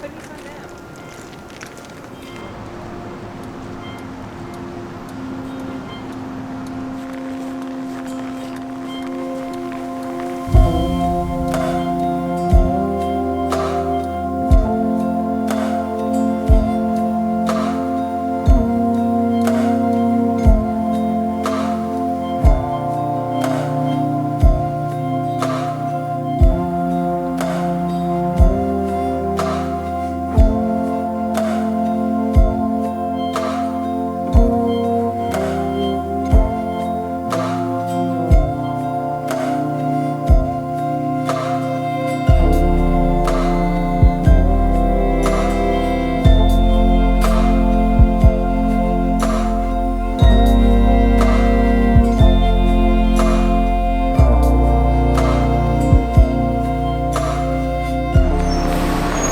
Put me some down.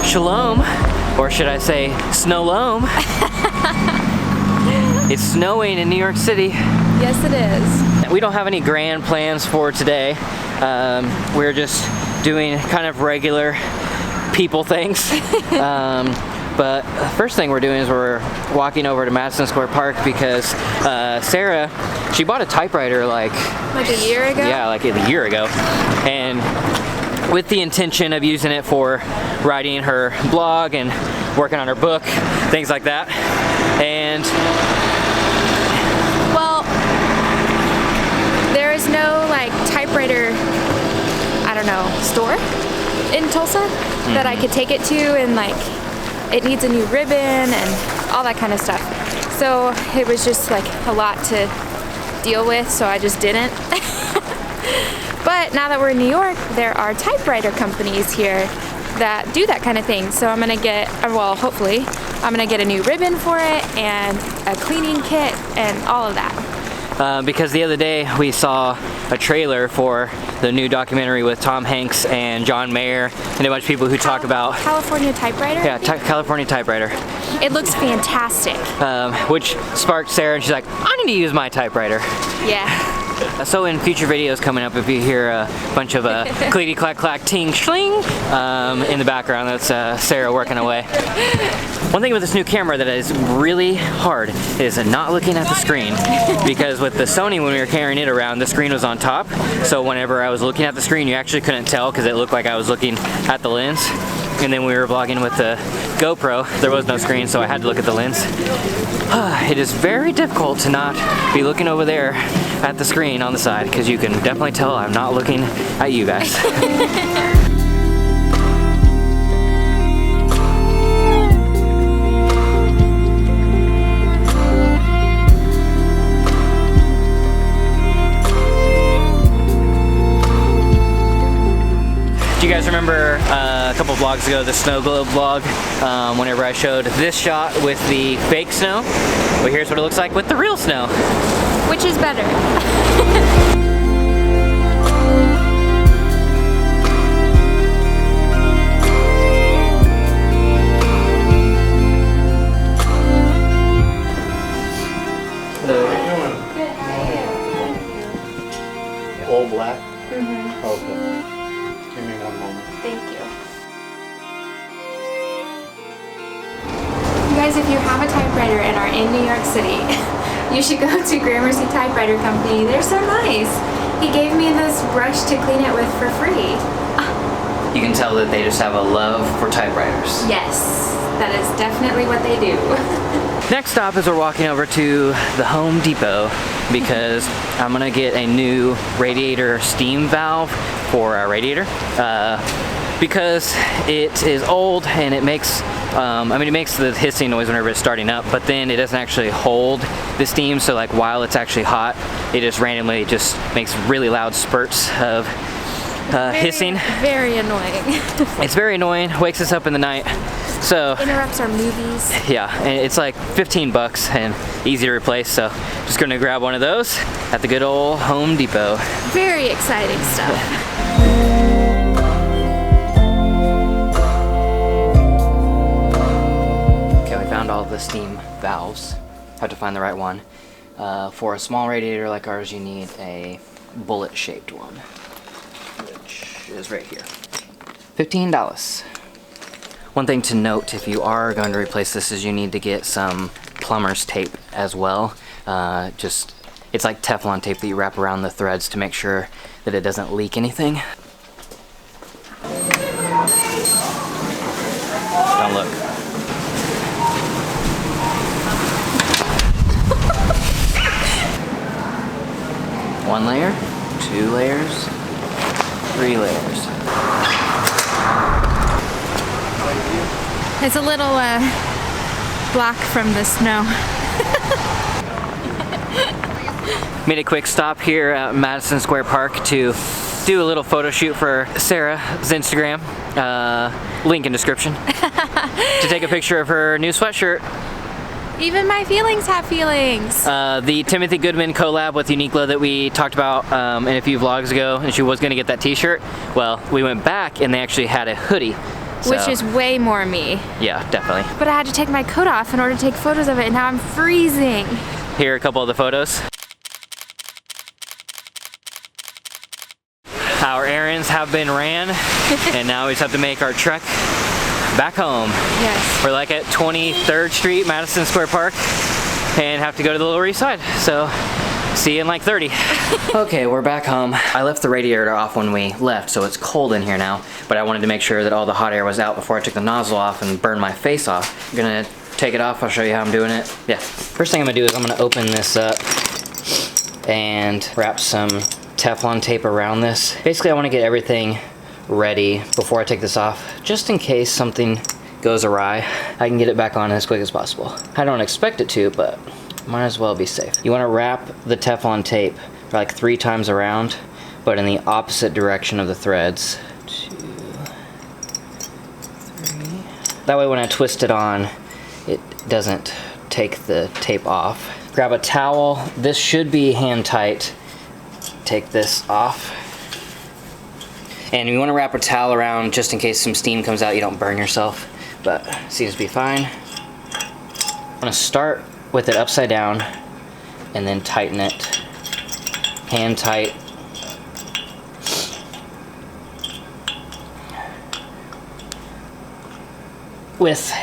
Shalom, or should I say snowloam. It's snowing in New York City. Yes, it is. We don't have any grand plans for today. We're just doing kind of regular people things. But the first thing we're doing is we're walking over to Madison Square Park because Sarah, she bought a typewriter like a year ago? Yeah, like a year ago. And with the intention of using it for writing her blog and working on her book, things like that. And well, there is no like typewriter, I don't know, store in Tulsa that I could take it to, and like it needs a new ribbon and all that kind of stuff. So it was just like a lot to deal with, so I just didn't. But now that we're in New York, there are typewriter companies here that do that kind of thing. So I'm gonna get, well, hopefully, I'm gonna get a new ribbon for it and a cleaning kit and all of that. Because the other day we saw a trailer for the new documentary with Tom Hanks and John Mayer and a bunch of people who talk about California typewriter? Yeah, California typewriter. It looks fantastic. Which sparked Sarah, and she's like, I need to use my typewriter. Yeah. So in future videos coming up, if you hear a bunch of clickety clack clack ting schling in the background, that's Sarah working away. One thing with this new camera that is really hard is not looking at the screen, because with the Sony, when we were carrying it around, the screen was on top, so whenever I was looking at the screen you actually couldn't tell because it looked like I was looking at the lens. And then we were vlogging with the GoPro, there was no screen, so I had to look at the lens. It is very difficult to not be looking over there at the screen on the side, because you can definitely tell I'm not looking at you guys. Do you guys remember a couple vlogs ago, the snow globe vlog, whenever I showed this shot with the fake snow? Well, here's what it looks like with the real snow. Which is better? All black? Mm-hmm. Okay. Give me one moment. Thank you. You guys, if you have a typewriter and are in New York City, you should go to Gramercy Typewriter Company. They're so nice. He gave me this brush to clean it with for free. You can tell that they just have a love for typewriters. Yes, that is definitely what they do. Next stop is we're walking over to the Home Depot because I'm gonna get a new radiator steam valve for our radiator because it is old and it makes it makes the hissing noise whenever it's starting up, but then it doesn't actually hold the steam, so like while it's actually hot, it just randomly just makes really loud spurts of hissing. Very annoying. It's very annoying, wakes us up in the night. So interrupts our movies. Yeah, and it's like 15 bucks and easy to replace, so just gonna grab one of those at the good old Home Depot. Very exciting stuff. Okay, we found all the steam valves. Have to find the right one. For a small radiator like ours, you need a bullet-shaped one, which is right here. $15. One thing to note if you are going to replace this is you need to get some plumber's tape as well. It's like Teflon tape that you wrap around the threads to make sure that it doesn't leak anything. Don't look. One layer, 2 layers, 3 layers. It's a little black from the snow. Made a quick stop here at Madison Square Park to do a little photo shoot for Sarah's Instagram, link in description, to take a picture of her new sweatshirt. Even my feelings have feelings. The Timothy Goodman collab with Uniqlo that we talked about in a few vlogs ago, and she was gonna get that t-shirt. Well, we went back and they actually had a hoodie. Which is way more me. Yeah, definitely. But I had to take my coat off in order to take photos of it, and now I'm freezing. Here are a couple of the photos. Our errands have been ran, and now we just have to make our trek back home. Yes. We're like at 23rd Street, Madison Square Park, and have to go to the Lower East Side. So, see you in like 30. Okay, we're back home. I left the radiator off when we left, so it's cold in here now, but I wanted to make sure that all the hot air was out before I took the nozzle off and burned my face off. I'm gonna take it off, I'll show you how I'm doing it. Yeah, first thing I'm gonna do is I'm gonna open this up and wrap some Teflon tape around this. Basically, I wanna get everything ready before I take this off, just in case something goes awry. I can get it back on as quick as possible. I don't expect it to, but might as well be safe. You wanna wrap the Teflon tape like 3 times around, but in the opposite direction of the threads. 2, 3. That way when I twist it on, it doesn't take the tape off. Grab a towel. This should be hand tight. Take this off. And you wanna wrap a towel around just in case some steam comes out, you don't burn yourself, but seems to be fine. I'm gonna start with it upside down and then tighten it hand tight. With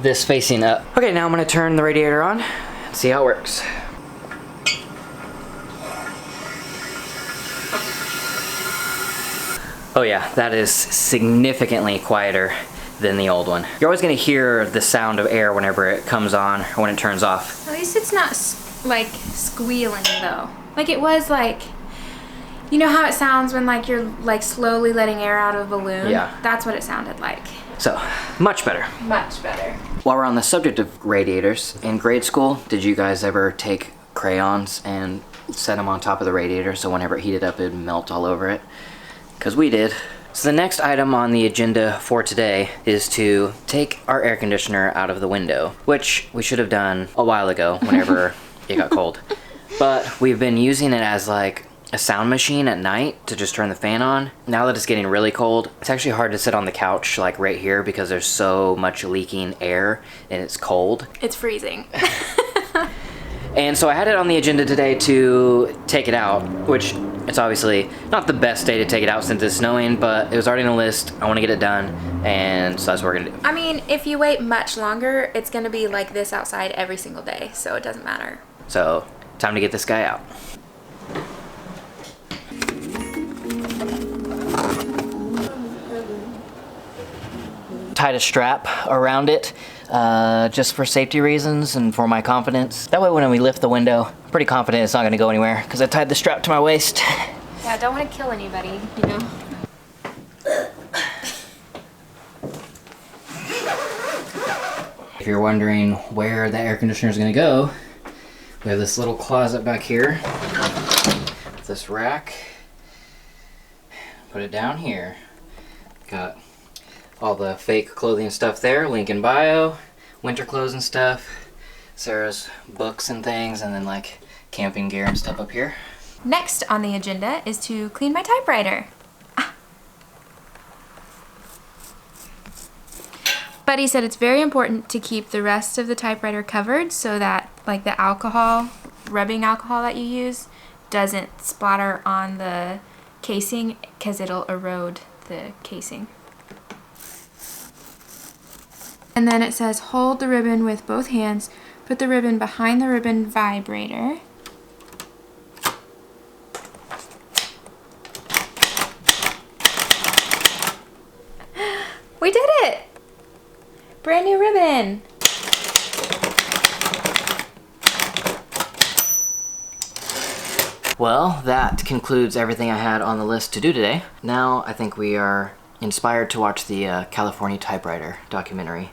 this facing up. Okay, now I'm gonna turn the radiator on and see how it works. Oh yeah, that is significantly quieter than the old one. You're always gonna hear the sound of air whenever it comes on or when it turns off. At least it's not like squealing though. Like it was like, you know how it sounds when like you're like slowly letting air out of a balloon? Yeah. That's what it sounded like. So, much better. Much better. While we're on the subject of radiators, in grade school, did you guys ever take crayons and set them on top of the radiator so whenever it heated up it'd melt all over it? Because we did. So the next item on the agenda for today is to take our air conditioner out of the window, which we should have done a while ago whenever it got cold. But we've been using it as like a sound machine at night to just turn the fan on. Now that it's getting really cold, it's actually hard to sit on the couch like right here because there's so much leaking air and it's cold. It's freezing. And so I had it on the agenda today to take it out, which it's obviously not the best day to take it out since it's snowing, but it was already on the list. I want to get it done, and so that's what we're gonna do. I mean, if you wait much longer, it's gonna be like this outside every single day, so it doesn't matter. So, time to get this guy out. Tied a strap around it just for safety reasons and for my confidence. That way when we lift the window, I'm pretty confident it's not gonna go anywhere because I tied the strap to my waist. Yeah, don't want to kill anybody, you know? If you're wondering where the air conditioner is gonna go, we have this little closet back here. This rack. Put it down here. Got all the fake clothing stuff there, link in bio, winter clothes and stuff, Sarah's books and things, and then like camping gear and stuff up here. Next on the agenda is to clean my typewriter. Buddy said it's very important to keep the rest of the typewriter covered so that like the alcohol, rubbing alcohol that you use, doesn't splatter on the casing because it'll erode the casing. And then it says hold the ribbon with both hands. Put the ribbon behind the ribbon vibrator. We did it! Brand new ribbon. Well, that concludes everything I had on the list to do today. Now I think we are inspired to watch the California typewriter documentary.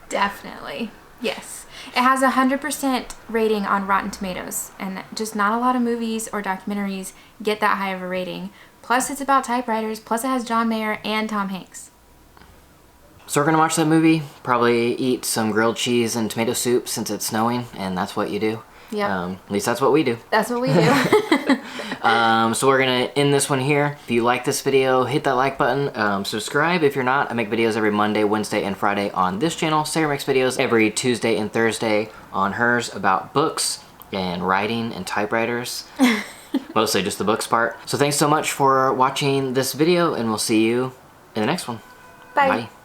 Definitely. Yes. It has 100% rating on Rotten Tomatoes, and just not a lot of movies or documentaries get that high of a rating. Plus it's about typewriters, plus it has John Mayer and Tom Hanks. So we're gonna watch that movie, probably eat some grilled cheese and tomato soup since it's snowing, and that's what you do. Yeah. At least that's what we do. That's what we do. So we're gonna end this one here. If you like this video, hit that like button. Subscribe if you're not. I make videos every Monday, Wednesday, and Friday on this channel. Sarah makes videos every Tuesday and Thursday on hers about books and writing and typewriters. Mostly just the books part. So thanks so much for watching this video, and we'll see you in the next one. Bye. Bye.